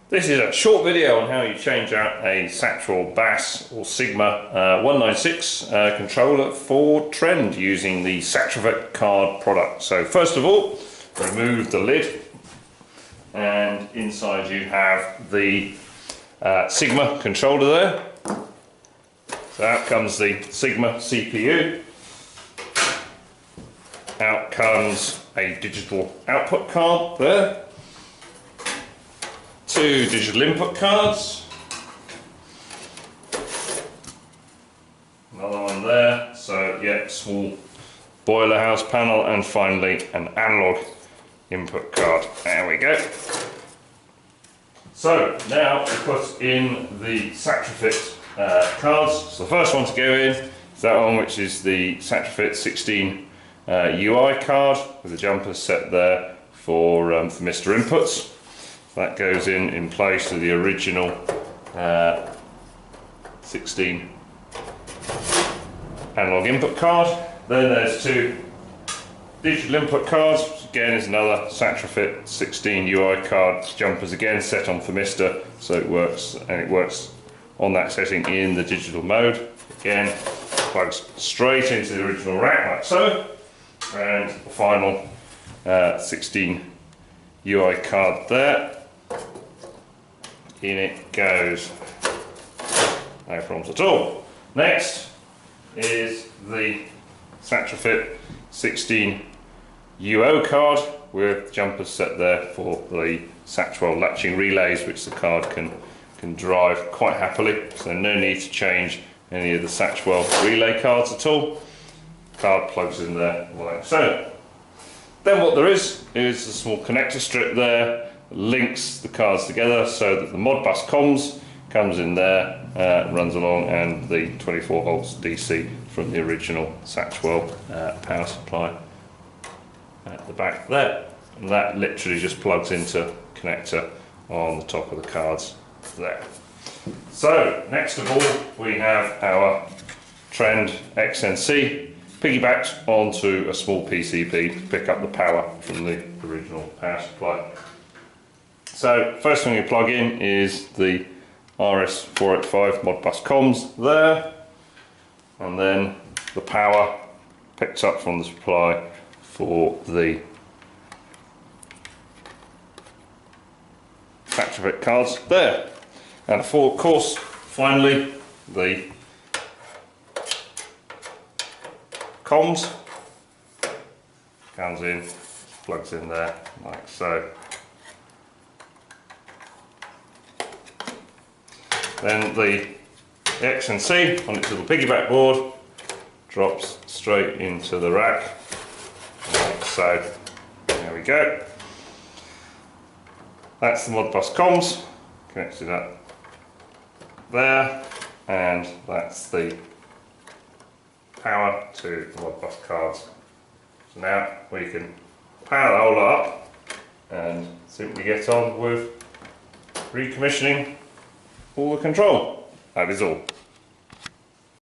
This is a short video on how you change out a Satchwell Bass or Sigma 196 controller for trend using the Satchwell card product. So first of all, remove the lid, and inside you have the Sigma controller there. So out comes the Sigma CPU. Out comes a digital output card there. Two digital input cards, another one there, so yeah, small boiler house panel, and finally an analog input card. There we go. So now we put in the Satchwell cards. So the first one to go in is that one, which is the Satchwell 16 UI card with the jumper set there for Mr. inputs. That goes in place to the original 16 analog input card. Then there's two digital input cards, which again is another Satchwell 16 UI card. Jumpers again set on Thermistor, so it works on that setting in the digital mode. Again, plugs straight into the original rack like so. And the final 16 UI card there. In it goes, no problems at all. Next is the Satchwell 16 UO card with jumpers set there for the Satchwell latching relays, which the card can drive quite happily, so no need to change any of the Satchwell relay cards at all. Card plugs in there like so. Then what there is a small connector strip there, links the cards together so that the Modbus comms comes in there, runs along, and the 24 volts DC from the original Satchwell power supply at the back there. And that literally just plugs into connector on the top of the cards there. So next of all, we have our Trend XNC piggybacked onto a small PCB to pick up the power from the original power supply. So first thing we plug in is the RS485 Modbus comms there, and then the power picked up from the supply for the Satchwell cards there. And of course, finally, the comms comes in, plugs in there like so. Then the XNC on its little piggyback board drops straight into the rack like so. There we go. That's the Modbus comms connected up there, and that's the power to the Modbus cards. So now we can power the whole lot up and simply get on with recommissioning all the control. That is all.